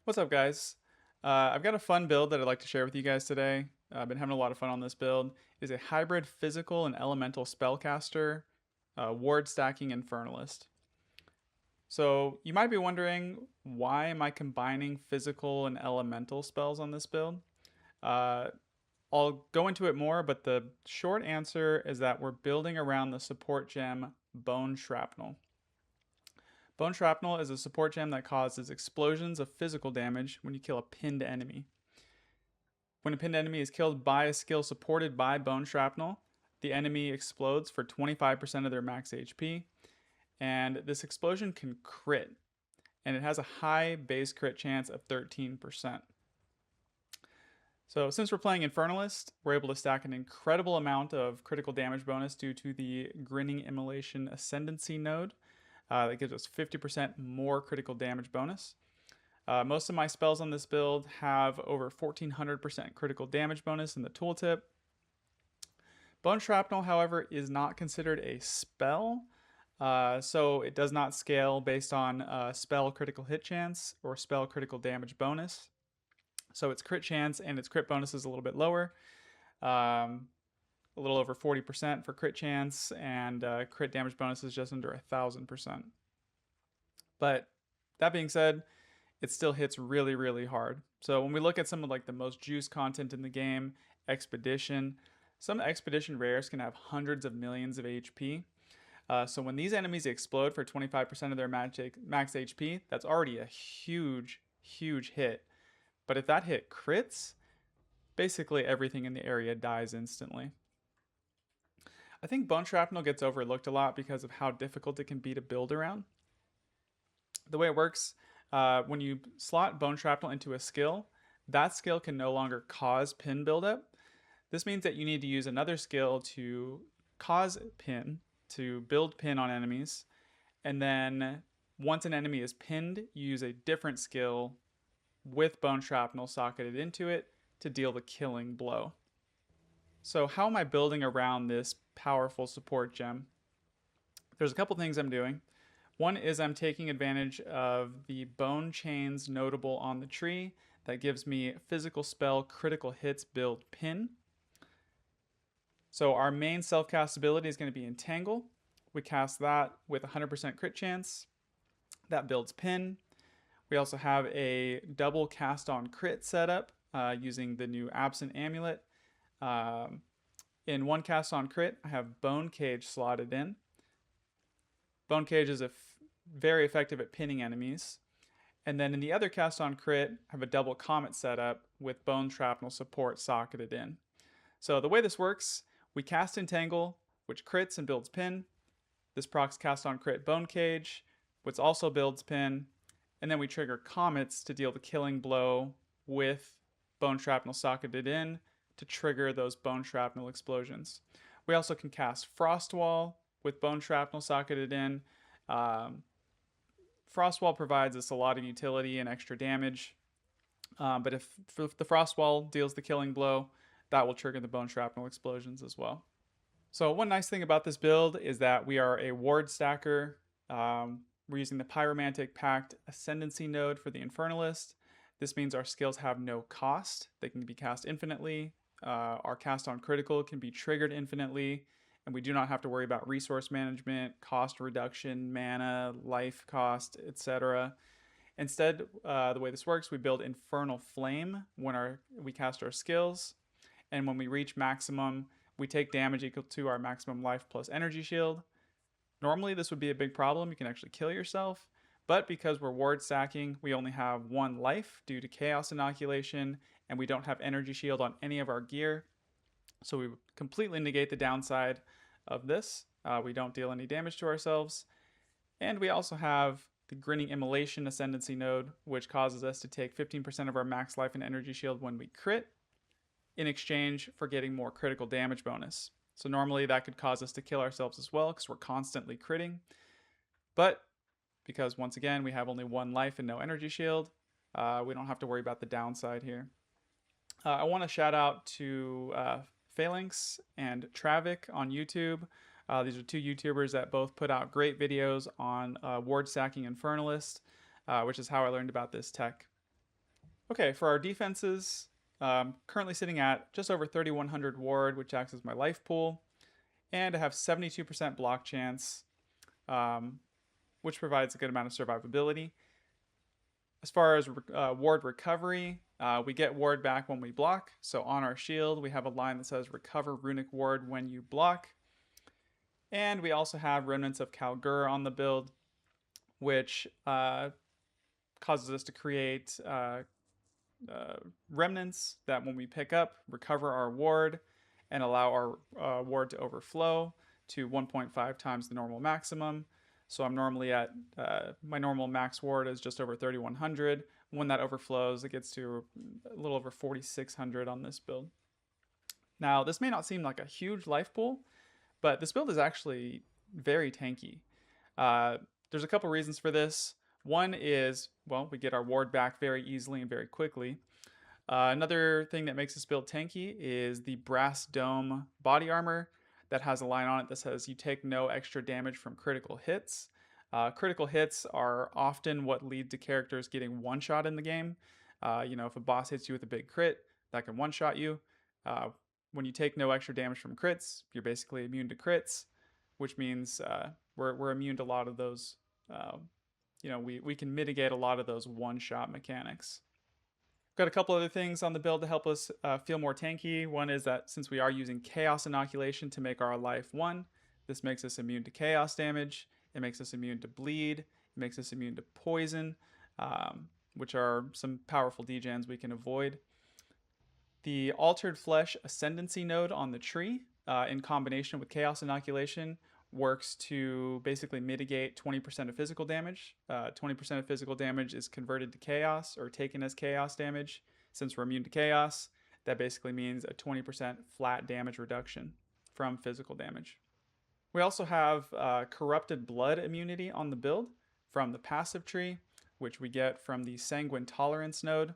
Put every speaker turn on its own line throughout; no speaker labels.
What's up, guys? I've got a fun build that I'd like to share with you guys today. I've been having a lot of fun on this build. It is a hybrid physical and elemental spellcaster, ward stacking Infernalist. So you might be wondering, why am I combining physical and elemental spells on this build? Uh, I'll go into it more, but the short answer is that we're building around the support gem Bone Shrapnel. Bone Shrapnel is a support gem that causes explosions of physical damage when you kill a pinned enemy. When a pinned enemy is killed by a skill supported by Bone Shrapnel, the enemy explodes for 25% of their max HP, and this explosion can crit, and it has a high base crit chance of 13%. So since we're playing Infernalist, we're able to stack an incredible amount of critical damage bonus due to the Grinning Immolation Ascendancy node. That gives us 50% more critical damage bonus. Most of my spells on this build have over 1400% critical damage bonus in the tooltip. Bone Shrapnel, however, is not considered a spell, so it does not scale based on spell critical hit chance or spell critical damage bonus. So its crit chance and its crit bonus is a little bit lower. A little over 40% for crit chance, and crit damage bonus is just under 1000%. But that being said, it still hits really, really hard. So when we look at some of like the most juice content in the game, Expedition, some Expedition rares can have hundreds of millions of HP. So when these enemies explode for 25% of their max HP, that's already a huge, huge hit. But if that hit crits, basically everything in the area dies instantly. I think Bone Shrapnel gets overlooked a lot because of how difficult it can be to build around. The way it works, when you slot Bone Shrapnel into a skill, that skill can no longer cause pin buildup. This means that you need to use another skill to cause pin, to build pin on enemies, and then once an enemy is pinned, you use a different skill with Bone Shrapnel socketed into it to deal the killing blow. So how am I building around this powerful support gem? There's a couple things I'm doing. One is I'm taking advantage of the bone chains notable on the tree that gives me physical spell critical hits build pin. So our main self-cast ability is going to be Entangle. We cast that with 100% crit chance. That builds pin. We also have a double cast on crit setup using the new Absent Amulet. In one cast on crit, I have Bone Cage slotted in. Bone Cage is very effective at pinning enemies. And then in the other cast on crit, I have a double Comet setup with Bone Shrapnel support socketed in. So the way this works, we cast Entangle, which crits and builds pin. This procs cast on crit Bone Cage, which also builds pin. And then we trigger Comets to deal the killing blow with Bone Shrapnel socketed in to trigger those Bone Shrapnel explosions. We also can cast Frostwall with Bone Shrapnel socketed in. Frostwall provides us a lot of utility and extra damage, but if the Frostwall deals the killing blow, that will trigger the Bone Shrapnel explosions as well. So one nice thing about this build is that we are a ward stacker. We're using the Pyromantic Pact Ascendancy node for the Infernalist. This means our skills have no cost. They can be cast infinitely. Our cast on critical can be triggered infinitely, and we do not have to worry about resource management, cost reduction, mana, life cost, etc. Instead, the way this works, we build Infernal Flame when we cast our skills, and when we reach maximum, we take damage equal to our maximum life plus energy shield. Normally, this would be a big problem. You can actually kill yourself, but because we're ward stacking, we only have 1 life due to Chaos Inoculation, and we don't have energy shield on any of our gear. So we completely negate the downside of this. We don't deal any damage to ourselves. And we also have the Grinning Immolation Ascendancy node, which causes us to take 15% of our max life and energy shield when we crit, in exchange for getting more critical damage bonus. So normally that could cause us to kill ourselves as well because we're constantly critting. But because once again, we have only 1 life and no energy shield, we don't have to worry about the downside here. I want to shout out to Phalanx and Travik on YouTube. These are 2 YouTubers that both put out great videos on ward stacking Infernalist, which is how I learned about this tech. Okay, for our defenses, currently sitting at just over 3,100 ward, which acts as my life pool, and I have 72% block chance, um, which provides a good amount of survivability. As far as ward recovery, we get ward back when we block. So on our shield, we have a line that says recover runic ward when you block. And we also have Remnants of Kalgur on the build, which causes us to create remnants that when we pick up, recover our ward and allow our ward to overflow to 1.5 times the normal maximum. So I'm normally at, my normal max ward is just over 3,100. When that overflows, it gets to a little over 4,600 on this build. Now, this may not seem like a huge life pool, but this build is actually very tanky. Uh, there's a couple reasons for this. One is, well, we get our ward back very easily and very quickly. Another thing that makes this build tanky is the brass dome body armor that has a line on it that says you take no extra damage from critical hits. Critical hits are often what lead to characters getting one shot in the game. If a boss hits you with a big crit, that can one shot you. When you take no extra damage from crits, you're basically immune to crits, which means we're immune to a lot of those. We can mitigate a lot of those one shot mechanics. Got a couple other things on the build to help us feel more tanky. One is that since we are using Chaos Inoculation to make our life 1, this makes us immune to Chaos damage. It makes us immune to bleed. It makes us immune to poison, which are some powerful degens we can avoid. The Altered Flesh Ascendancy node on the tree, in combination with Chaos Inoculation, works to basically mitigate 20% of physical damage. 20% of physical damage is converted to chaos or taken as chaos damage. Since we're immune to chaos, that basically means a 20% flat damage reduction from physical damage. We also have corrupted blood immunity on the build from the passive tree, which we get from the Sanguine Tolerance node.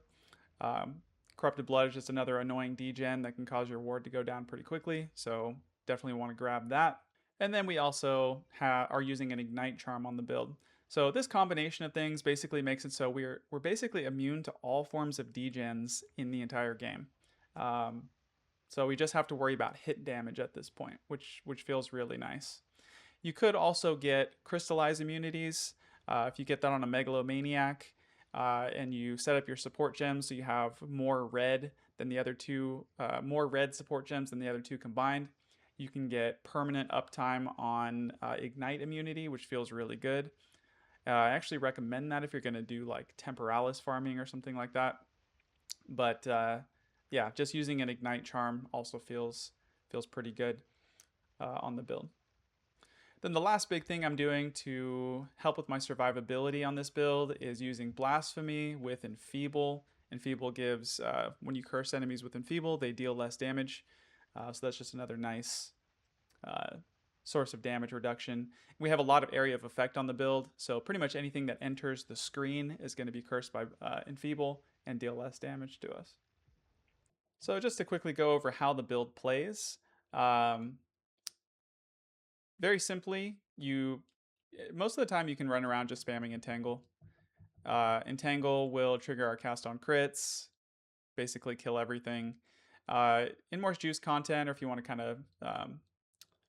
Corrupted blood is just another annoying degen that can cause your ward to go down pretty quickly, so definitely want to grab that. And then we also are using an Ignite Charm on the build. So this combination of things basically makes it so we're basically immune to all forms of degens in the entire game. So we just have to worry about hit damage at this point, which feels really nice. You could also get Crystallize immunities. If you get that on a Megalomaniac and you set up your support gems so you have more red than the other two, more red support gems than the other two combined, you can get permanent uptime on Ignite immunity, which feels really good. I actually recommend that if you're going to do like Temporalis farming or something like that. But yeah, just using an Ignite charm also feels pretty good on the build. Then the last big thing I'm doing to help with my survivability on this build is using Blasphemy with Enfeeble. Enfeeble gives, when you curse enemies with Enfeeble, they deal less damage. So that's just another nice source of damage reduction. We have a lot of area of effect on the build, so pretty much anything that enters the screen is going to be cursed by Enfeeble and deal less damage to us. So just to quickly go over how the build plays, very simply, most of the time you can run around just spamming Entangle. Entangle will trigger our cast on crits, basically kill everything. In more juice content, or if you want to kind of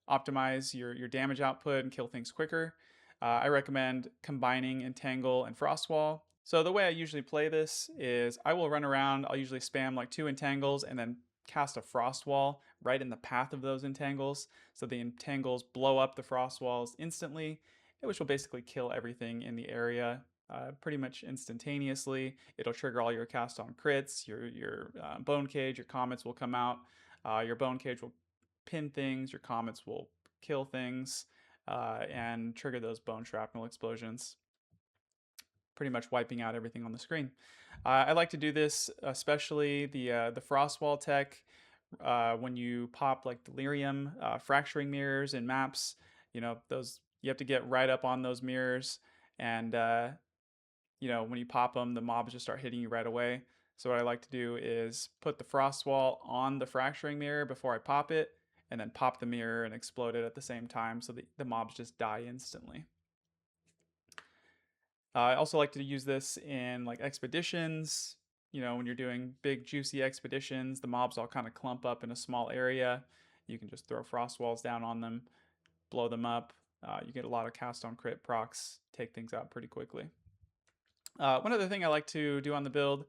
optimize your damage output and kill things quicker, I recommend combining Entangle and Frostwall. So the way I usually play this is I will run around, I'll usually spam like 2 Entangles and then cast a Frostwall right in the path of those Entangles. So the Entangles blow up the Frostwalls instantly, which will basically kill everything in the area pretty much instantaneously. It'll trigger all your cast on crits, your Bone Cage, your Comets will come out. Your Bone Cage will pin things, your Comets will kill things, and trigger those Bone Shrapnel explosions, pretty much wiping out everything on the screen. I like to do this, especially the Frostwall tech, when you pop like Delirium, Fracturing Mirrors in maps. Those you have to get right up on those mirrors, and when you pop them, the mobs just start hitting you right away. So what I like to do is put the Frostwall on the Fracturing Mirror before I pop it, and then pop the mirror and explode it at the same time so the mobs just die instantly. I also like to use this in like expeditions, you know, when you're doing big juicy expeditions, the mobs all kind of clump up in a small area. You can just throw frost walls down on them, blow them up. You get a lot of cast on crit procs, take things out pretty quickly. One other thing I like to do on the build,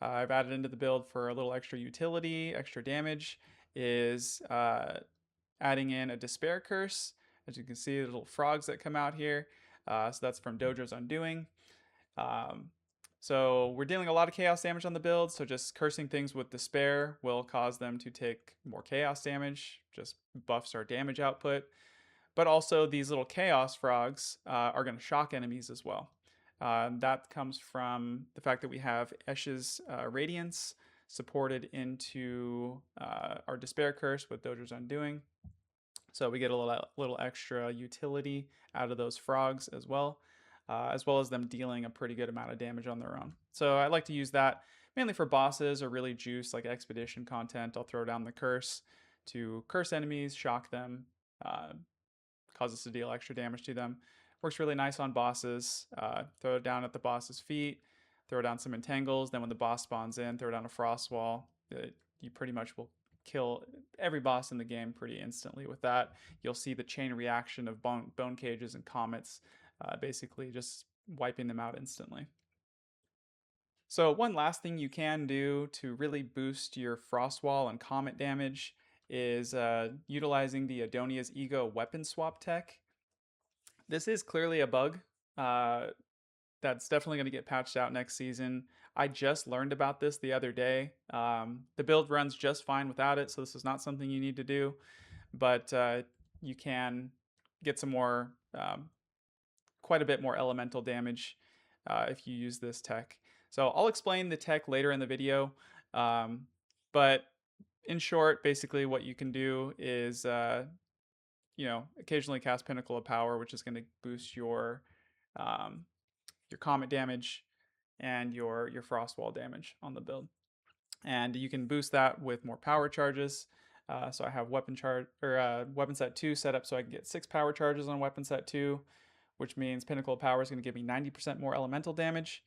I've added into the build for a little extra utility, extra damage, is adding in a Despair Curse. As you can see, the little frogs that come out here. So that's from Dojo's Undoing. So we're dealing a lot of chaos damage on the build, so just cursing things with Despair will cause them to take more chaos damage, just buffs our damage output. But also these little chaos frogs are going to shock enemies as well. That comes from the fact that we have Esh's Radiance supported into our Despair Curse with Dojo's Undoing. So we get a little extra utility out of those frogs as well as them dealing a pretty good amount of damage on their own. So I like to use that mainly for bosses or really juice like expedition content. I'll throw down the curse to curse enemies, shock them, cause us to deal extra damage to them. Works really nice on bosses. Throw it down at the boss's feet, throw down some entangles. Then when the boss spawns in, throw down a frost wall. You pretty much will kill every boss in the game pretty instantly with that. You'll see the chain reaction of bone cages and comets, basically just wiping them out instantly. So one last thing you can do to really boost your frost wall and comet damage is utilizing the Adonia's Ego weapon swap tech. This is clearly a bug. That's definitely going to get patched out next season. I just learned about this the other day. The build runs just fine without it, so this is not something you need to do. But you can get some more, quite a bit more elemental damage if you use this tech. So I'll explain the tech later in the video. But in short, basically what you can do is, occasionally cast Pinnacle of Power, which is going to boost your comet damage and your frost wall damage on the build. And you can boost that with more power charges. So I have weapon set 2 set up so I can get 6 power charges on weapon set 2, which means Pinnacle of Power is going to give me 90% more elemental damage.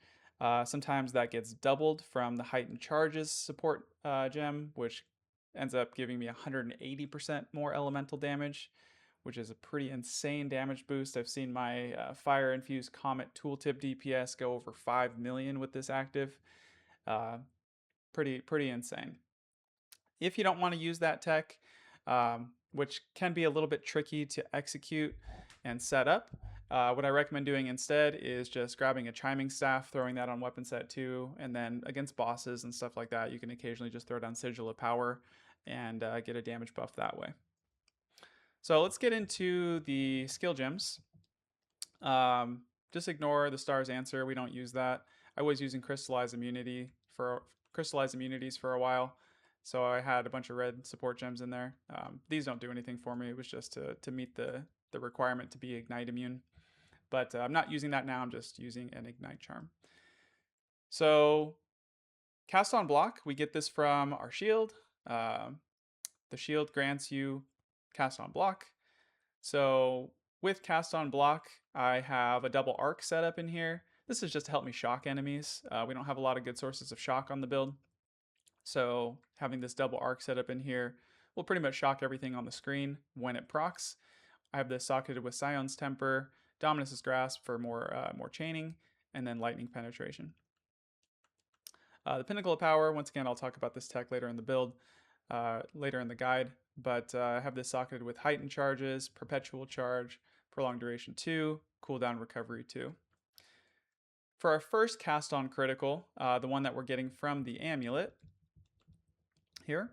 Sometimes that gets doubled from the heightened charges support gem, which ends up giving me 180% more elemental damage, which is a pretty insane damage boost. I've seen my Fire Infused Comet Tooltip DPS go over 5 million with this active. Pretty insane. If you don't want to use that tech, which can be a little bit tricky to execute and set up, what I recommend doing instead is just grabbing a Chiming Staff, throwing that on weapon set 2, and then against bosses and stuff like that, you can occasionally just throw down Sigil of Power and get a damage buff that way. So let's get into the skill gems. Just ignore the star's answer. We don't use that. I was using crystallized immunities for a while. So I had a bunch of red support gems in there. These don't do anything for me. It was just to meet the requirement to be ignite immune. But I'm not using that now. I'm just using an ignite charm. So cast on block, we get this from our shield. The shield grants you cast on block. So with cast on block, I have a double arc set up in here. This is just to help me shock enemies. We don't have a lot of good sources of shock on the build. So having this double arc set up in here will pretty much shock everything on the screen when it procs. I have this socketed with Scion's Temper, Dominus's Grasp for more chaining, and then Lightning Penetration. The Pinnacle of Power, once again, I'll talk about this tech later in the build, later in the guide, but I have this socketed with Heightened Charges, Perpetual Charge, Prolonged Duration 2, Cooldown Recovery 2. For our first cast on critical, the one that we're getting from the amulet here,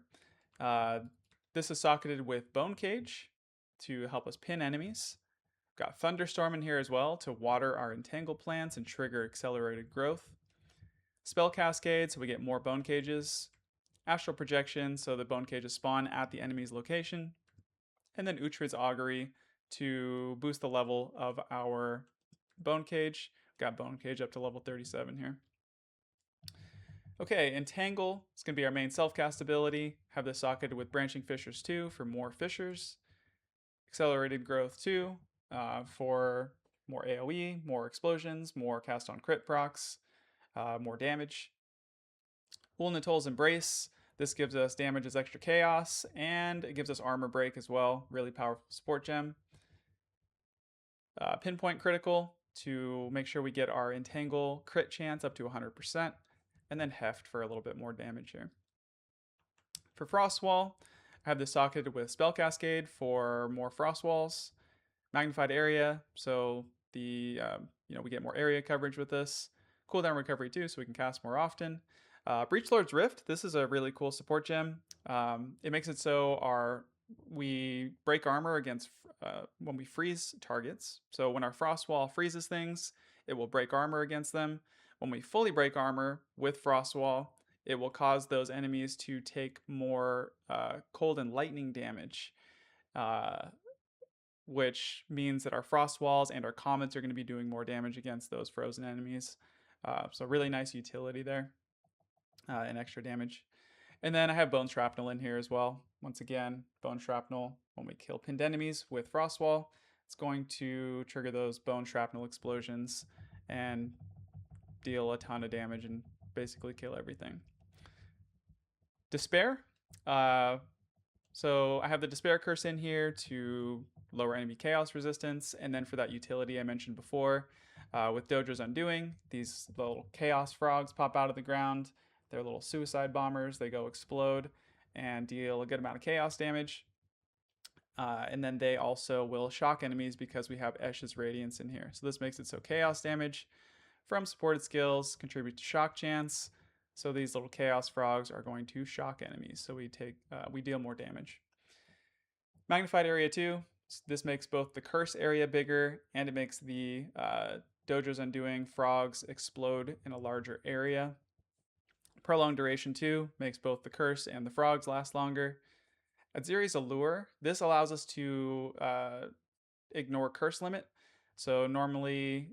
this is socketed with Bone Cage to help us pin enemies. We've got Thunderstorm in here as well to water our entangle plants and trigger accelerated growth. Spell Cascade, so we get more Bone Cages. Astral Projection, so the Bone Cages spawn at the enemy's location. And then Uhtred's Augury to boost the level of our Bone Cage. We've got Bone Cage up to level 37 here. Okay, Entangle is going to be our main self-cast ability. Have this socketed with Branching Fissures 2 for more fissures. Accelerated Growth 2 for more AoE, more explosions, more cast on crit procs, more damage. Ulnatol's Embrace. This gives us damage as extra chaos, and it gives us armor break as well. Really powerful support gem. Pinpoint critical to make sure we get our entangle crit chance up to 100%, and then heft for a little bit more damage here. For Frost Wall, I have this socketed with Spell Cascade for more Frost Walls. Magnified Area, so the we get more area coverage with this. Cooldown recovery too, so we can cast more often. Breachlord's Rift, this is a really cool support gem. It makes it so we break armor against when we freeze targets. So when our Frost Wall freezes things, it will break armor against them. When we fully break armor with Frost Wall, it will cause those enemies to take more cold and lightning damage, which means that our Frost Walls and our Comets are going to be doing more damage against those frozen enemies. So really nice utility there and extra damage. And then I have Bone Shrapnel in here as well. Once again, Bone Shrapnel, when we kill pinned enemies with Frost Wall, it's going to trigger those Bone Shrapnel explosions and deal a ton of damage and basically kill everything. Despair. So I have the Despair Curse in here to lower enemy chaos resistance, and then for that utility I mentioned before, with Dojo's Undoing, these little chaos frogs pop out of the ground. They're little suicide bombers. They go explode and deal a good amount of chaos damage. And then they also will shock enemies because we have Esh's Radiance in here. So this makes it so chaos damage from supported skills contribute to shock chance. So these little chaos frogs are going to shock enemies. So we deal more damage. Magnified Area 2. This makes both the curse area bigger and it makes the Dojo's Undoing frogs explode in a larger area. Prolonged Duration 2 makes both the curse and the frogs last longer. Adziri's Allure. This allows us to ignore curse limit. So normally,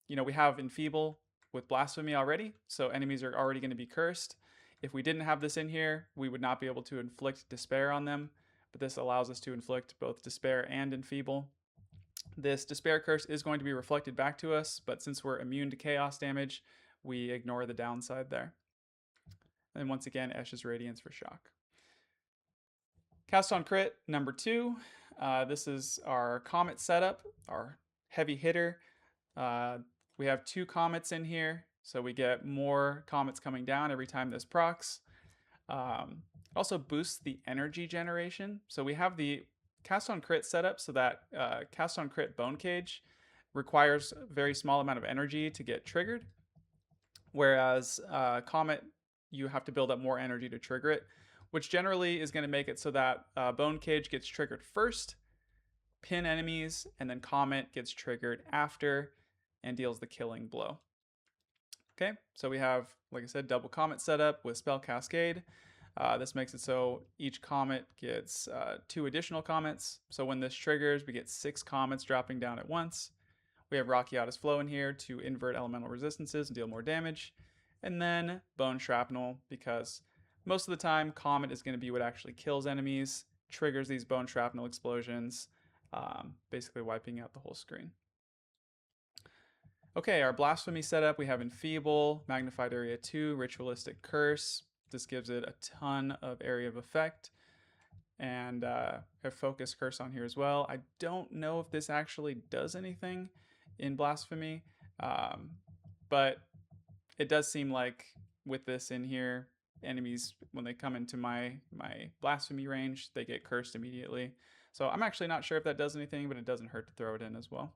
we have Enfeeble with Blasphemy already, so enemies are already going to be cursed. If we didn't have this in here, we would not be able to inflict Despair on them, but this allows us to inflict both Despair and Enfeeble. This Despair Curse is going to be reflected back to us, but since we're immune to chaos damage, we ignore the downside there. And once again, Esh's Radiance for shock. Cast on Crit, number 2. This is our Comet setup, our heavy hitter. We have 2 Comets in here, so we get more Comets coming down every time this procs. It also boosts the energy generation. So we have the Cast on Crit setup so that Cast on Crit Bone Cage requires a very small amount of energy to get triggered, whereas Comet, you have to build up more energy to trigger it, which generally is going to make it so that Bone Cage gets triggered first, pin enemies, and then Comet gets triggered after and deals the killing blow. Okay, so we have, like I said, double Comet setup with Spell Cascade. This makes it so each Comet gets 2 additional Comets. So when this triggers, we get 6 Comets dropping down at once. We have Rakiata's Flow in here to invert elemental resistances and deal more damage. And then Bone Shrapnel, because most of the time Comet is going to be what actually kills enemies, triggers these Bone Shrapnel explosions, basically wiping out the whole screen. Okay, our Blasphemy setup, we have Enfeeble, Magnified Area 2, Ritualistic Curse. This gives it a ton of area of effect. And have Focus Curse on here as well. I don't know if this actually does anything in Blasphemy, but it does seem like with this in here, enemies, when they come into my Blasphemy range, they get cursed immediately. So I'm actually not sure if that does anything, but it doesn't hurt to throw it in as well.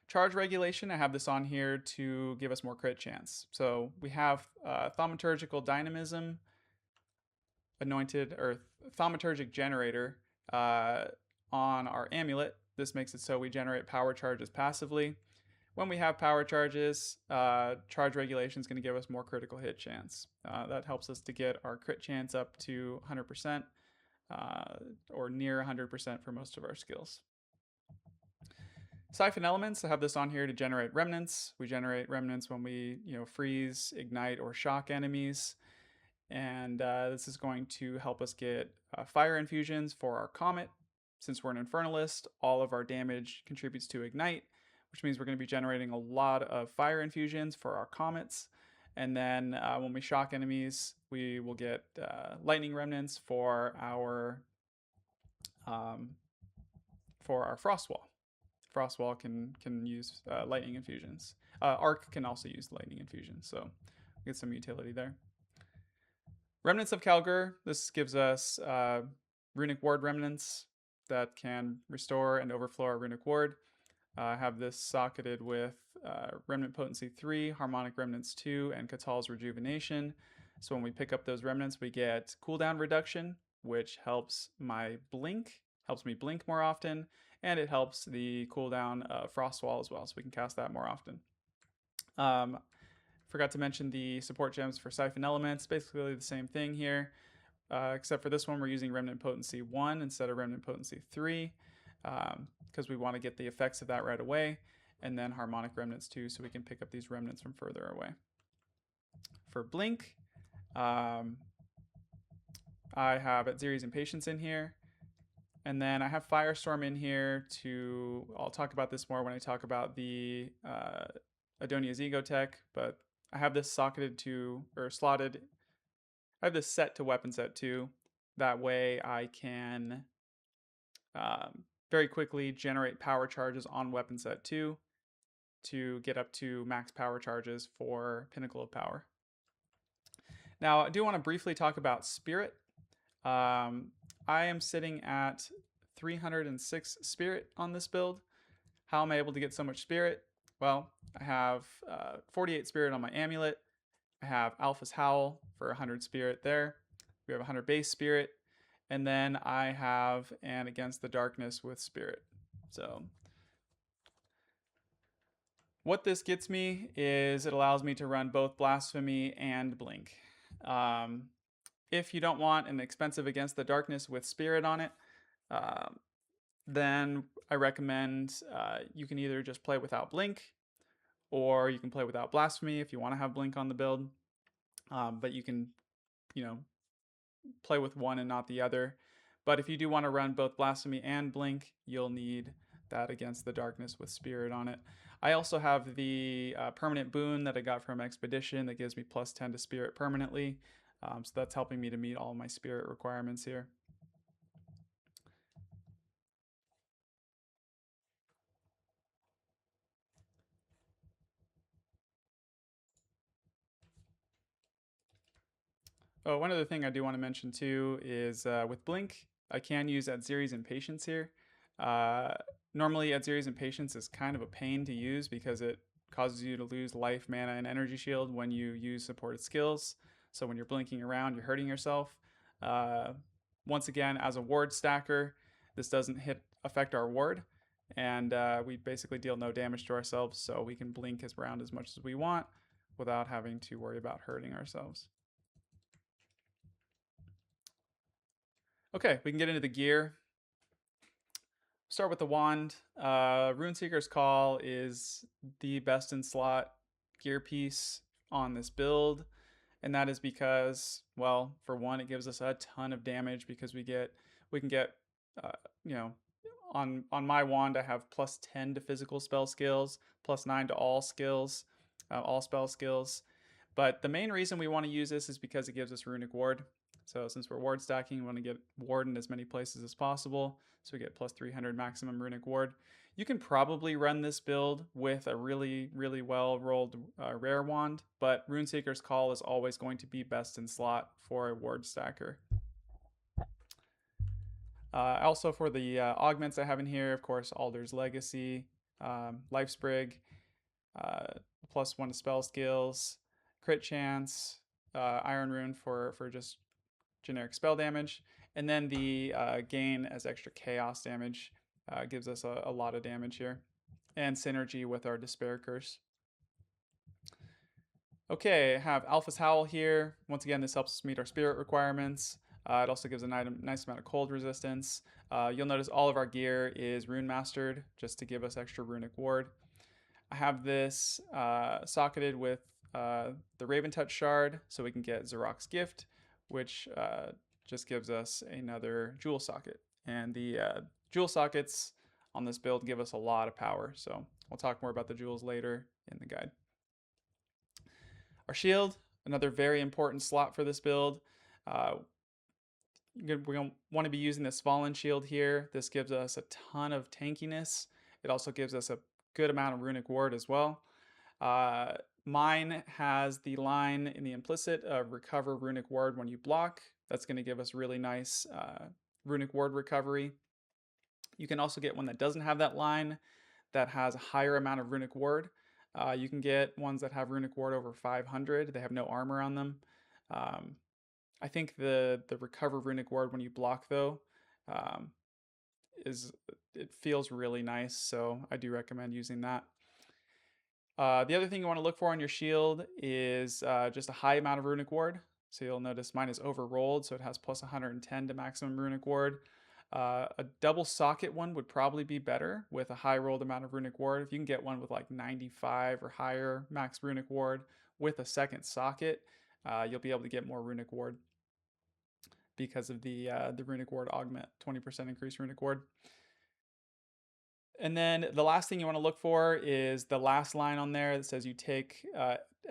Charge Regulation, I have this on here to give us more crit chance. So we have Thaumaturgical Dynamism, Anointed, or Thaumaturgic Generator on our Amulet. This makes it so we generate power charges passively. When we have power charges, Charge Regulation is going to give us more critical hit chance. That helps us to get our crit chance up to 100%, or near 100% for most of our skills. Siphon Elements, I have this on here to generate remnants. We generate remnants when we freeze, ignite, or shock enemies. And this is going to help us get fire infusions for our Comet. Since we're an Infernalist, all of our damage contributes to ignite, which means we're going to be generating a lot of fire infusions for our Comets. And then when we shock enemies, we will get lightning remnants for our frost wall. Frost wall can use lightning infusions. Arc can also use lightning infusions, so get some utility there. Remnants of Kalgur. This gives us runic ward remnants that can restore and overflow our runic ward. I have this socketed with Remnant Potency 3, Harmonic Remnants 2, and Katal's Rejuvenation. So when we pick up those remnants, we get cooldown reduction, which helps me blink more often, and it helps the cooldown Frost Wall as well, so we can cast that more often. Forgot to mention the support gems for Siphon Elements, basically the same thing here. Except for this one, we're using Remnant Potency 1 instead of Remnant Potency 3, because we want to get the effects of that right away, and then Harmonic Remnants 2, so we can pick up these remnants from further away. For Blink, I have Atziri's Impatience in here, and then I have Firestorm in here I'll talk about this more when I talk about the Adonia's Ego Tech, but I have this slotted. I have this set to weapon set 2. That way I can very quickly generate power charges on weapon set 2 to get up to max power charges for Pinnacle of Power. Now, I do want to briefly talk about Spirit. I am sitting at 306 Spirit on this build. How am I able to get so much Spirit? Well, I have 48 Spirit on my amulet. I have Alpha's Howl for 100 Spirit there. We have 100 base Spirit. And then I have an Against the Darkness with Spirit. So what this gets me is it allows me to run both Blasphemy and Blink. If you don't want an expensive Against the Darkness with Spirit on it, then I recommend you can either just play without Blink, or you can play without Blasphemy if you want to have Blink on the build. But you can, play with one and not the other. But if you do want to run both Blasphemy and Blink, you'll need that Against the Darkness with Spirit on it. I also have the permanent boon that I got from Expedition that gives me plus 10 to Spirit permanently. So that's helping me to meet all my Spirit requirements here. Oh, one other thing I do want to mention too is with Blink, I can use Atziri's Impatience here. Normally, Atziri's Impatience is kind of a pain to use because it causes you to lose life, mana, and energy shield when you use supported skills. So when you're blinking around, you're hurting yourself. Once again, as a ward stacker, this doesn't affect our ward, and we basically deal no damage to ourselves, so we can blink around as much as we want without having to worry about hurting ourselves. Okay, we can get into the gear. Start with the wand. Runeseeker's Call is the best in slot gear piece on this build, and that is because, well, for one, it gives us a ton of damage because we can get, on my wand I have plus 10 to physical spell skills, plus 9 to all skills, all spell skills. But the main reason we want to use this is because it gives us runic ward. So since we're ward stacking, we want to get ward in as many places as possible. So we get plus 300 maximum runic ward. You can probably run this build with a really, really well rolled rare wand, but Runeseeker's Call is always going to be best in slot for a ward stacker. Also for the augments I have in here, of course, Alder's Legacy, Life Sprig, plus 1 to spell skills, crit chance, Iron Rune for just generic spell damage, and then the gain as extra chaos damage gives us a lot of damage here, and synergy with our Despair Curse. Okay, I have Alpha's Howl here. Once again, this helps us meet our spirit requirements. It also gives a nice amount of cold resistance. You'll notice all of our gear is Rune Mastered, just to give us extra runic ward. I have this socketed with the Raven Touch Shard, so we can get Zarok's Gift, which just gives us another jewel socket. And the jewel sockets on this build give us a lot of power, so we'll talk more about the jewels later in the guide. Our shield, another very important slot for this build. We're going to want to be using this Fallen Shield here. This gives us a ton of tankiness. It also gives us a good amount of Runic Ward as well. Uh, Mine has the line in the implicit of recover Runic Ward when you block. That's going to give us really nice Runic Ward recovery. You can also get one that doesn't have that line that has a higher amount of Runic Ward. You can get ones that have Runic Ward over 500. They have no armor on them. I think the recover Runic Ward when you block though um, it feels really nice, so I do recommend using that. The other thing you want to look for on your shield is just a high amount of Runic Ward. So you'll notice mine is overrolled, so it has plus 110 to maximum Runic Ward. A double socket one would probably be better with a high rolled amount of Runic Ward. If you can get one with like 95 or higher max Runic Ward with a second socket, you'll be able to get more Runic Ward because of the Runic Ward augment, 20% increased Runic Ward. And then the last thing you want to look for is the last line on there that says you take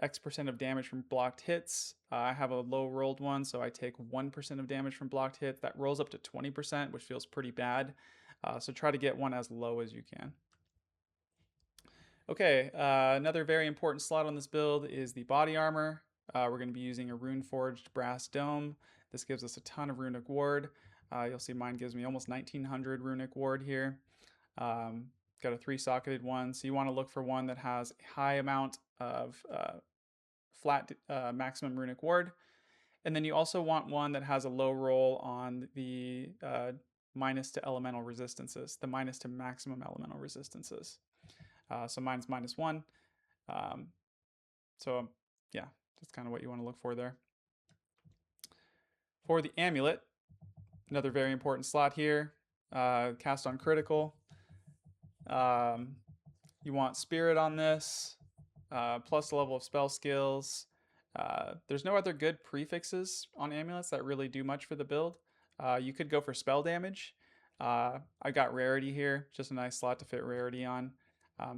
X% of damage from blocked hits. I have a low rolled one, so I take 1% of damage from blocked hits. That rolls up to 20%, which feels pretty bad. So try to get one as low as you can. Okay, another very important slot on this build is the body armor. We're going to be using a rune forged brass dome. This gives us a ton of runic ward. You'll see mine gives me almost 1900 runic ward here. Got a 3-socketed one, so you want to look for one that has a high amount of flat maximum runic ward. And then you also want one that has a low roll on the minus to elemental resistances, the minus to maximum elemental resistances. So mine's -1. So yeah, that's kind of what you want to look for there. For the amulet, another very important slot here, cast on critical. You want spirit on this, plus the level of spell skills. There's no other good prefixes on amulets that really do much for the build. You could go for spell damage. I got rarity here, just a nice slot to fit rarity on.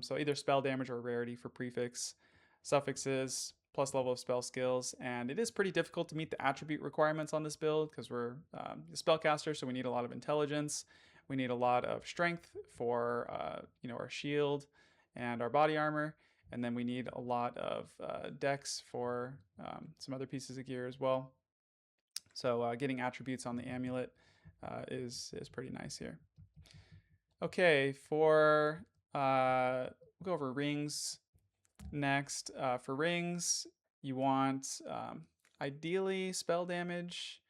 So either spell damage or rarity for prefix. Suffixes, plus level of spell skills, and it is pretty difficult to meet the attribute requirements on this build because we're a spellcaster, so we need a lot of intelligence. We need a lot of strength for our shield and our body armor, and then we need a lot of dex for some other pieces of gear as well. So getting attributes on the amulet is pretty nice here. Okay, we'll go over rings next. For rings, you want ideally spell damage.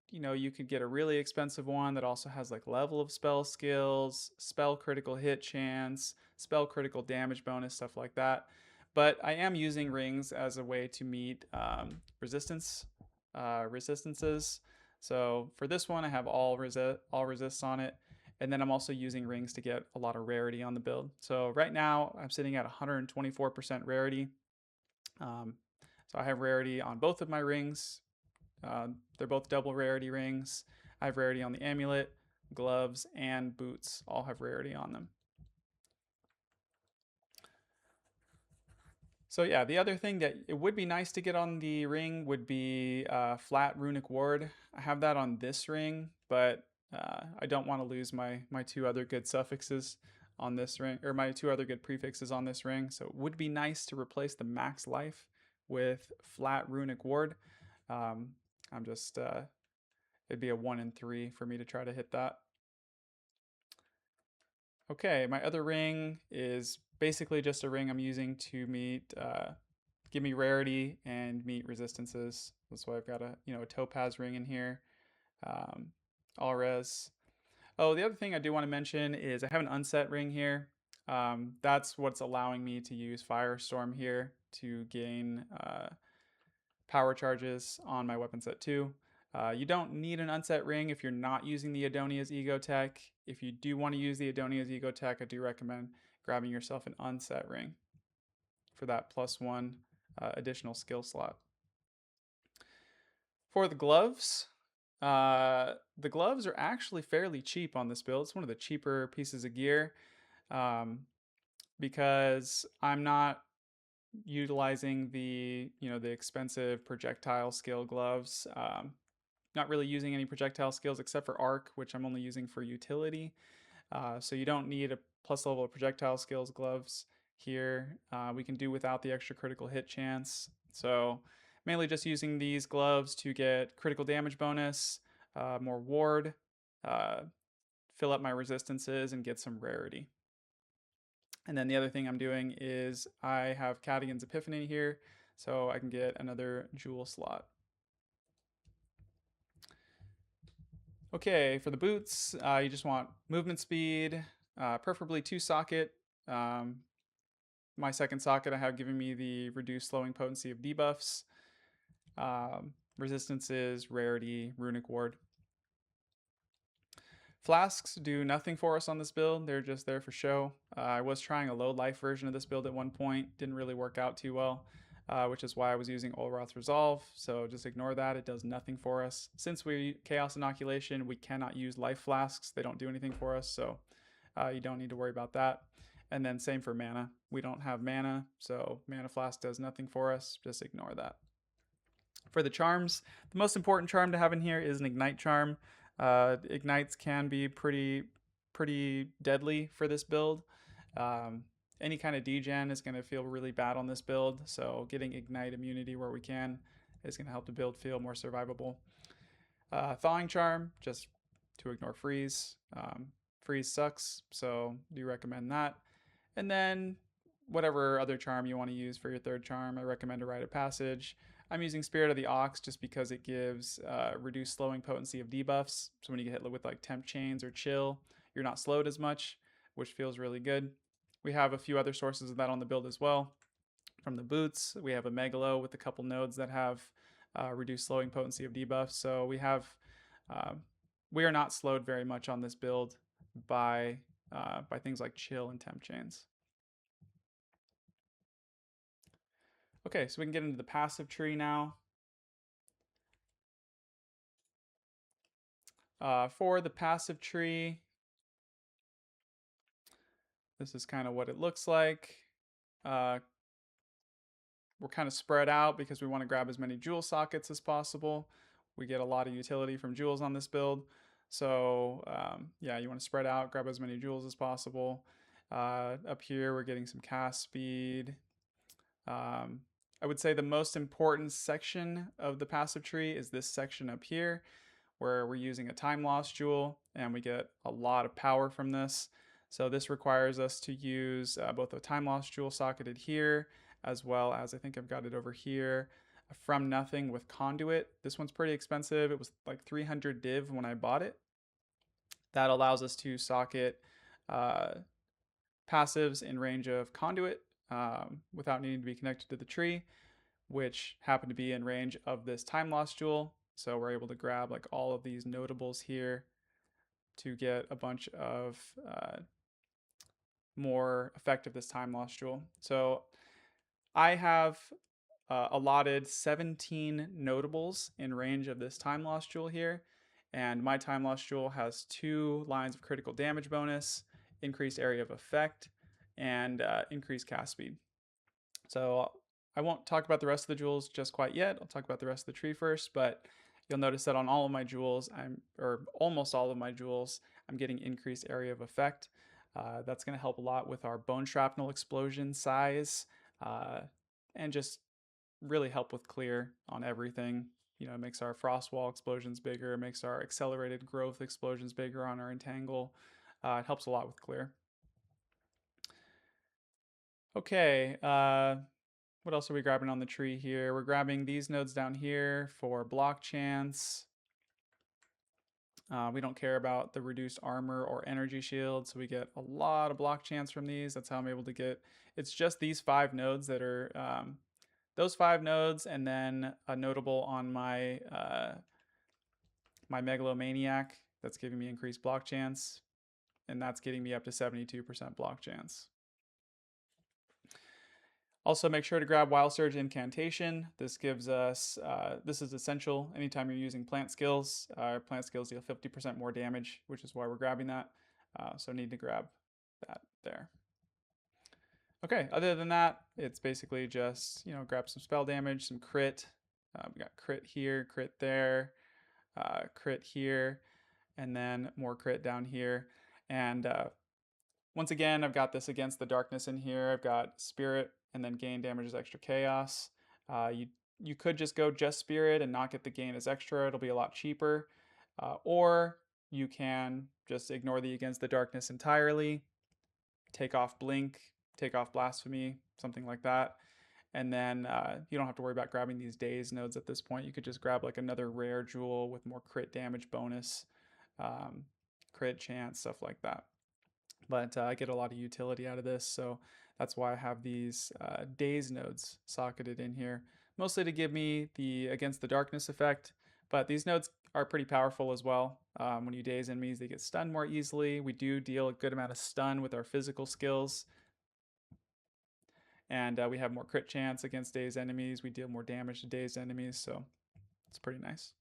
You could get a really expensive one that also has like level of spell skills, spell critical hit chance, spell critical damage bonus, stuff like that. But I am using rings as a way to meet resistances. So for this one, I have all resists on it. And then I'm also using rings to get a lot of rarity on the build. So right now I'm sitting at 124% rarity. So I have rarity on both of my rings. They're both double rarity rings. I have rarity on the amulet, gloves, and boots all have rarity on them. So yeah, the other thing that it would be nice to get on the ring would be flat runic ward. I have that on this ring, but I don't want to lose my 2 other good suffixes on this ring, or my 2 other good prefixes on this ring. So it would be nice to replace the max life with flat runic ward. It'd be a 1 in 3 for me to try to hit that. Okay, my other ring is basically just a ring I'm using to give me rarity and meet resistances. That's why I've got a topaz ring in here. All res. Oh, the other thing I do want to mention is I have an unset ring here. That's what's allowing me to use Firestorm here to gain power charges on my weapon set 2. You don't need an unset ring if you're not using the Adonia's Ego Tech. If you do want to use the Adonia's Ego Tech, I do recommend grabbing yourself an unset ring for that +1 additional skill slot. For the gloves are actually fairly cheap on this build. It's one of the cheaper pieces of gear because I'm not utilizing the the expensive projectile skill gloves. Not really using any projectile skills except for arc, which I'm only using for utility. So you don't need a plus level of projectile skills gloves here. We can do without the extra critical hit chance. So mainly just using these gloves to get critical damage bonus, more ward, uh, fill up my resistances, and get some rarity. And then the other thing I'm doing is I have Cadigan's Epiphany here, so I can get another jewel slot. Okay, for the boots, you just want movement speed, preferably 2-socket. My second socket I have given me the reduced slowing potency of debuffs, resistances, rarity, runic ward. Flasks do nothing for us on this build. They're just there for show. I was trying a low life version of this build at one point. Didn't really work out too well, which is why I was using Olroth's Resolve. So just ignore that. It does nothing for us. Since we Chaos Inoculation, we cannot use life flasks. They don't do anything for us, so you don't need to worry about that. And then same for mana. We don't have mana, so Mana Flask does nothing for us. Just ignore that. For the charms, the most important charm to have in here is an Ignite charm. Ignites can be pretty deadly for this build. Any kind of degen is going to feel really bad on this build, so getting Ignite immunity where we can is going to help the build feel more survivable. Thawing charm, just to ignore freeze. Freeze sucks, so do recommend that. And then whatever other charm you want to use for your third charm, I recommend a Rite of Passage. I'm using Spirit of the Ox just because it gives reduced slowing potency of debuffs. So when you get hit with like Temp Chains or Chill, you're not slowed as much, which feels really good. We have a few other sources of that on the build as well. From the boots, we have a Megalo with a couple nodes that have reduced slowing potency of debuffs. So we are not slowed very much on this build by things like Chill and Temp Chains. Okay, so we can get into the passive tree now. For the passive tree, this is kind of what it looks like. We're kind of spread out because we want to grab as many jewel sockets as possible. We get a lot of utility from jewels on this build. So yeah, you want to spread out, grab as many jewels as possible. Up here, we're getting some cast speed. I would say the most important section of the passive tree is this section up here, where we're using a time loss jewel and we get a lot of power from this. So this requires us to use both a time loss jewel socketed here, as well as I think I've got it over here, From Nothing with Conduit. This one's pretty expensive. It was like 300 div when I bought it. That allows us to socket passives in range of Conduit without needing to be connected to the tree, which happen to be in range of this time loss jewel. So we're able to grab like all of these notables here to get a bunch of more effect of this time loss jewel. So I have allotted 17 notables in range of this time loss jewel here. And my time loss jewel has 2 lines of critical damage bonus, increased area of effect, and increased cast speed. So I won't talk about the rest of the jewels just quite yet. I'll talk about the rest of the tree first, but you'll notice that on all of my jewels, or almost all of my jewels, I'm getting increased area of effect. That's going to help a lot with our bone shrapnel explosion size, and just really help with clear on everything. You know, it makes our frost wall explosions bigger, it makes our accelerated growth explosions bigger on our entangle. It helps a lot with clear. Okay, what else are we grabbing on the tree here? We're grabbing these nodes down here for block chance. We don't care about the reduced armor or energy shield, so we get a lot of block chance from these. That's how I'm able to get, it's just these 5 nodes that are, those 5 nodes, and then a notable on my my Megalomaniac that's giving me increased block chance, and that's getting me up to 72% block chance. Also, make sure to grab Wild Surge Incantation. This gives us, this is essential anytime you're using plant skills. Plant skills deal 50% more damage, which is why we're grabbing that. So need to grab that there. Okay, other than that, it's basically just, grab some spell damage, some crit. We got crit here, crit there, crit here, and then more crit down here. And once again, I've got this against the darkness in here. I've got spirit and then gain damage as extra chaos. You could just go just spirit and not get the gain as extra. It'll be a lot cheaper. Or you can just ignore the against the darkness entirely, take off blink, take off blasphemy, something like that. And then you don't have to worry about grabbing these daze nodes at this point. You could just grab like another rare jewel with more crit damage bonus, um, crit chance, stuff like that. But I get a lot of utility out of this, so that's why I have these daze nodes socketed in here, mostly to give me the against the darkness effect. But these nodes are pretty powerful as well. When you daze enemies, they get stunned more easily. We do deal a good amount of stun with our physical skills, and we have more crit chance against dazed enemies. We deal more damage to dazed enemies, so it's pretty nice.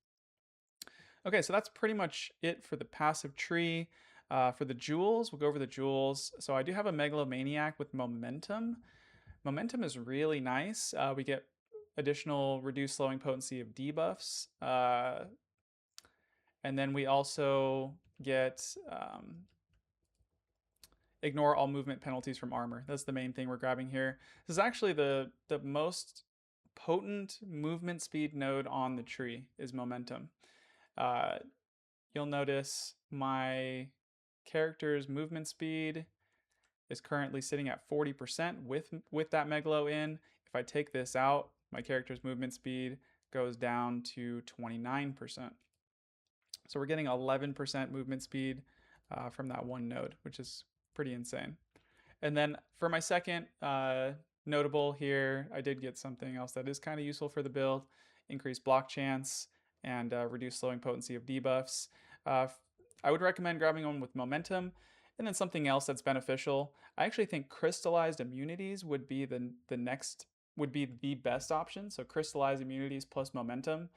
Okay, so that's pretty much it for the passive tree. For the jewels, we'll go over the jewels. So I do have a Megalomaniac with Momentum. Momentum is really nice. We get additional reduced slowing potency of debuffs. And then we also get ignore all movement penalties from armor. That's the main thing we're grabbing here. This is actually the most potent movement speed node on the tree is Momentum. You'll notice my character's movement speed is currently sitting at 40% with that Megalo in. If I take this out, my character's movement speed goes down to 29%. So we're getting 11% movement speed from that one node, which is pretty insane. And then for my second notable here, I did get something else that is kind of useful for the build. Increased block chance and reduced slowing potency of debuffs. I would recommend grabbing one with momentum. And then something else that's beneficial. I actually think crystallized immunities would be the best option. So crystallized immunities plus momentum.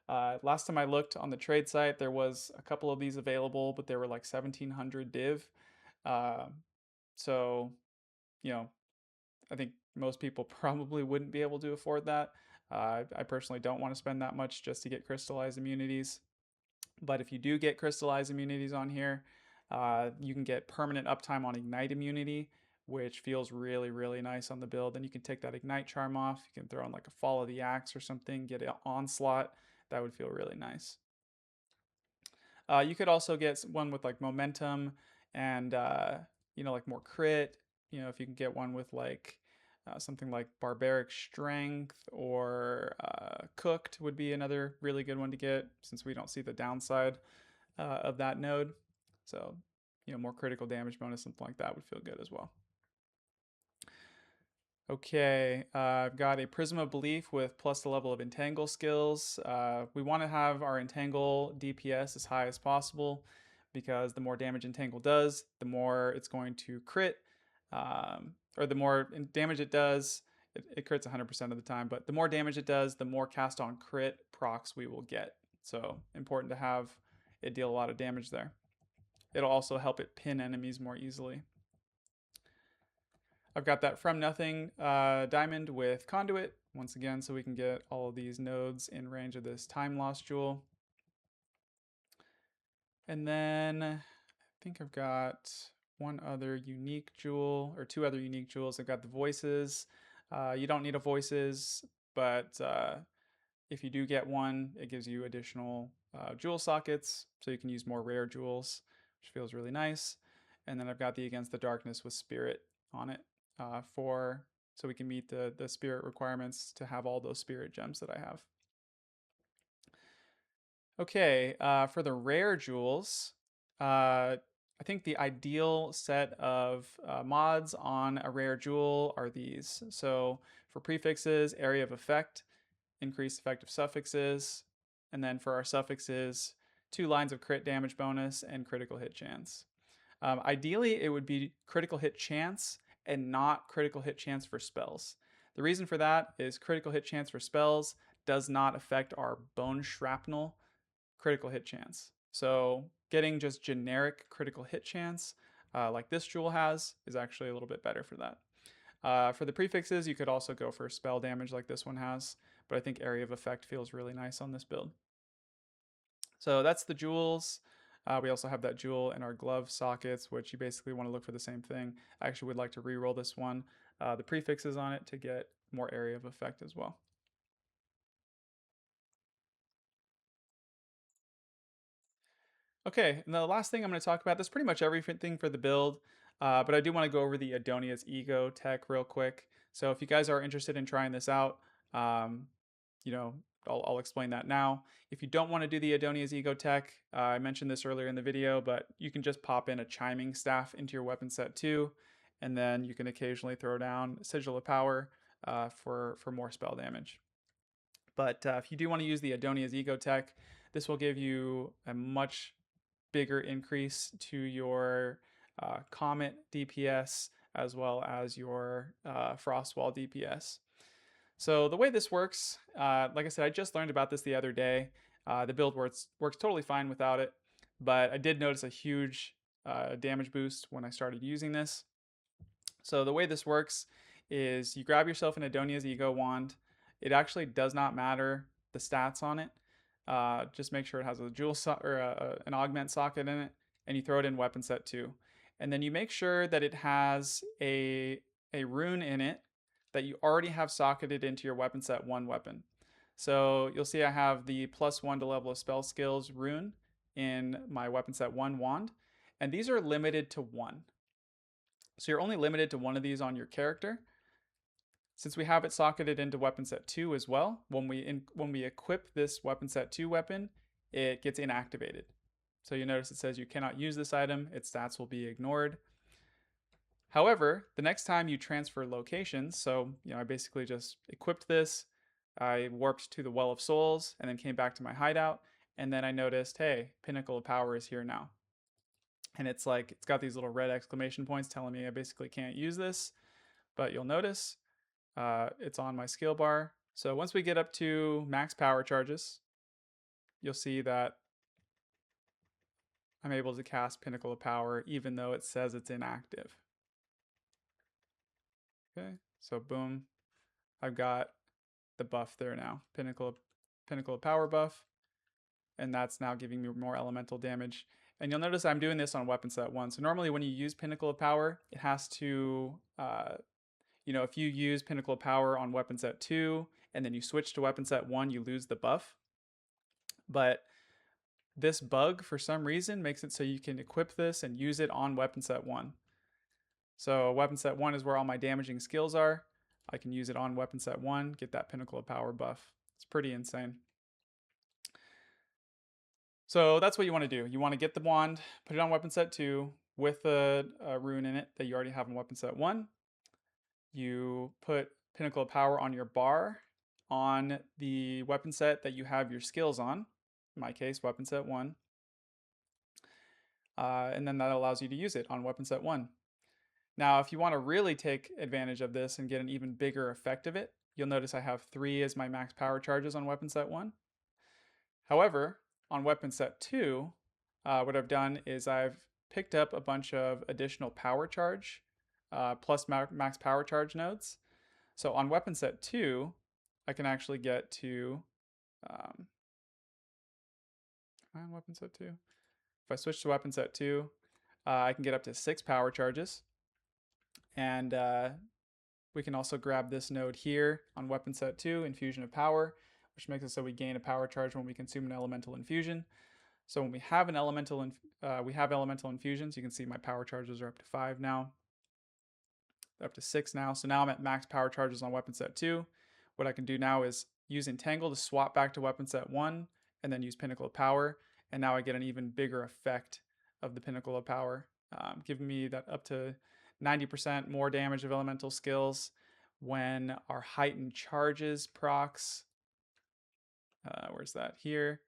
Last time I looked on the trade site, there was a couple of these available, but they were like 1700 div. So, you know, I think most people probably wouldn't be able to afford that. I personally don't want to spend that much just to get crystallized immunities. But if you do get crystallized immunities on here, you can get permanent uptime on ignite immunity, which feels really, really nice on the build. Then you can take that ignite charm off. You can throw in like a fall of the axe or something, get an onslaught. That would feel really nice. You could also get one with like momentum and like more crit. If you can get one with like something like barbaric strength or cooked would be another really good one to get, since we don't see the downside of that node. So more critical damage bonus, something like that would feel good as well. Okay, I've got a Prism of Belief with plus the level of Entangle skills. We want to have our Entangle DPS as high as possible, because the more damage Entangle does, the more it's going to crit, or the more damage it does, it crits 100% of the time, but the more damage it does, the more cast on crit procs we will get. So important to have it deal a lot of damage there. It'll also help it pin enemies more easily. I've got that From Nothing diamond with Conduit, once again, so we can get all of these nodes in range of this Time Loss jewel. And then I think I've got one other unique jewel, or two other unique jewels. I've got the Voices. You don't need a Voices, but if you do get one, it gives you additional jewel sockets, so you can use more rare jewels, which feels really nice. And then I've got the Against the Darkness with Spirit on it, so we can meet the spirit requirements to have all those spirit gems that I have. Okay, for the rare jewels, I think the ideal set of mods on a rare jewel are these. So for prefixes, area of effect, increased effective suffixes, and then for our suffixes, 2 lines of crit damage bonus and critical hit chance. Ideally, it would be critical hit chance and not critical hit chance for spells. The reason for that is critical hit chance for spells does not affect our bone shrapnel critical hit chance. So getting just generic critical hit chance, like this jewel has, is actually a little bit better for that. For the prefixes, you could also go for spell damage like this one has, but I think area of effect feels really nice on this build. So that's the jewels. We also have that jewel in our glove sockets, which you basically want to look for the same thing. I actually would like to re-roll this one. The prefixes on it to get more area of effect as well. Okay, and the last thing I'm going to talk about, that's pretty much everything for the build, but I do want to go over the Adonia's Ego tech real quick. So if you guys are interested in trying this out, um, you know, I'll explain that now. If you don't want to do the Adonia's Ego tech, I mentioned this earlier in the video, but you can just pop in a chiming staff into your weapon set too, and then you can occasionally throw down Sigil of Power for more spell damage. But if you do want to use the Adonia's Ego tech, this will give you a much bigger increase to your Comet DPS as well as your Frostwall DPS. So the way this works, like I said, I just learned about this the other day. The build works totally fine without it, but I did notice a huge damage boost when I started using this. So the way this works is you grab yourself an Adonia's Ego wand. It actually does not matter the stats on it. Just make sure it has a jewel or an augment socket in it, and you throw it in weapon set 2. And then you make sure that it has a rune in it that you already have socketed into your weapon set 1 weapon. So you'll see I have the +1 to level of spell skills rune in my weapon set 1 wand, and these are limited to 1. So you're only limited to 1 of these on your character. Since we have it socketed into weapon set 2 as well, when we equip this weapon set 2 weapon, it gets inactivated. So you notice it says you cannot use this item, its stats will be ignored. However, the next time you transfer locations, so I basically just equipped this, I warped to the Well of Souls, and then came back to my hideout, and then I noticed, hey, Pinnacle of Power is here now. And it's got these little red exclamation points telling me I basically can't use this, but you'll notice it's on my skill bar. So once we get up to max power charges, you'll see that I'm able to cast Pinnacle of Power even though it says it's inactive. Okay, so boom, I've got the buff there now, Pinnacle of Power buff, and that's now giving me more elemental damage. And you'll notice I'm doing this on weapon set 1. So normally when you use Pinnacle of Power, it has to if you use Pinnacle of Power on weapon set 2 and then you switch to weapon set 1, you lose the buff. But this bug, for some reason, makes it so you can equip this and use it on weapon set 1. So weapon set 1 is where all my damaging skills are. I can use it on weapon set 1, get that Pinnacle of Power buff. It's pretty insane. So that's what you want to do. You want to get the wand, put it on weapon set 2 with a rune in it that you already have in weapon set 1. You put Pinnacle of Power on your bar on the weapon set that you have your skills on. In my case, weapon set 1. And then that allows you to use it on weapon set 1. Now, if you want to really take advantage of this and get an even bigger effect of it, you'll notice I have 3 as my max power charges on weapon set 1. However, on weapon set 2, what I've done is I've picked up a bunch of additional power charge plus max power charge nodes. So on weapon set 2, I can actually get to on weapon set 2. If I switch to weapon set 2, I can get up to 6 power charges. And we can also grab this node here on weapon set 2, Infusion of Power, which makes it so we gain a power charge when we consume an elemental infusion. So when we have an elemental infusions, you can see my power charges are up to 5 now. Up to 6 now. So now I'm at max power charges on weapon set 2. What I can do now is use Entangle to swap back to weapon set 1 and then use Pinnacle of Power. And now I get an even bigger effect of the Pinnacle of Power, giving me that up to 90% more damage of elemental skills when our heightened charges procs. Where's that? Here,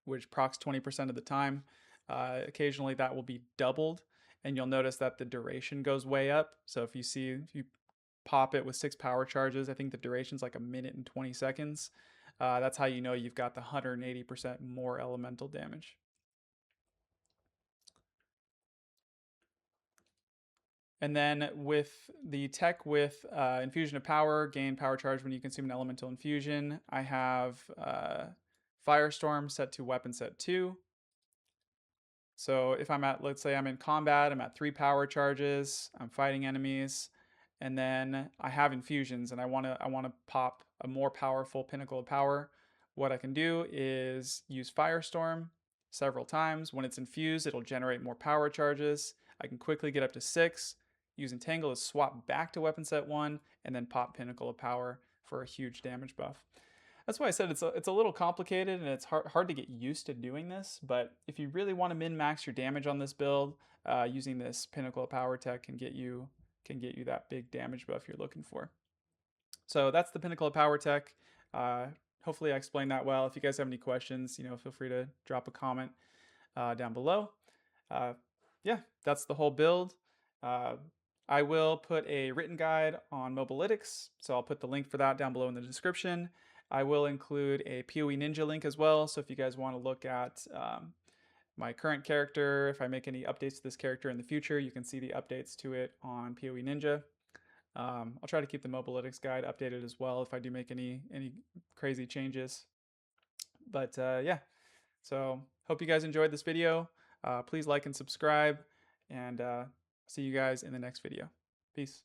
which procs 20% of the time. Occasionally that will be doubled, and you'll notice that the duration goes way up. So if you pop it with 6 power charges, I think the duration's like 1 minute and 20 seconds. That's how you know you've got the 180% more elemental damage. And then with the tech with Infusion of Power, gain power charge when you consume an elemental infusion, I have Firestorm set to weapon set 2. So if I'm at, let's say I'm in combat, I'm at 3 power charges, I'm fighting enemies, and then I have infusions and I want to pop a more powerful Pinnacle of Power. What I can do is use Firestorm several times. When it's infused, it'll generate more power charges. I can quickly get up to 6. Use Entangle to swap back to weapon set 1 and then pop Pinnacle of Power for a huge damage buff. That's why I said it's a little complicated and it's hard to get used to doing this. But if you really want to min max your damage on this build, using this Pinnacle of Power tech can get you that big damage buff you're looking for. So that's the Pinnacle of Power tech. Hopefully I explained that well. If you guys have any questions, feel free to drop a comment down below. Yeah, that's the whole build. I will put a written guide on Mobalytics, so I'll put the link for that down below in the description. I will include a POE Ninja link as well, so if you guys want to look at my current character, if I make any updates to this character in the future, you can see the updates to it on POE Ninja. I'll try to keep the Mobalytics guide updated as well if I do make any crazy changes. But yeah, so hope you guys enjoyed this video. Please like and subscribe, and see you guys in the next video. Peace.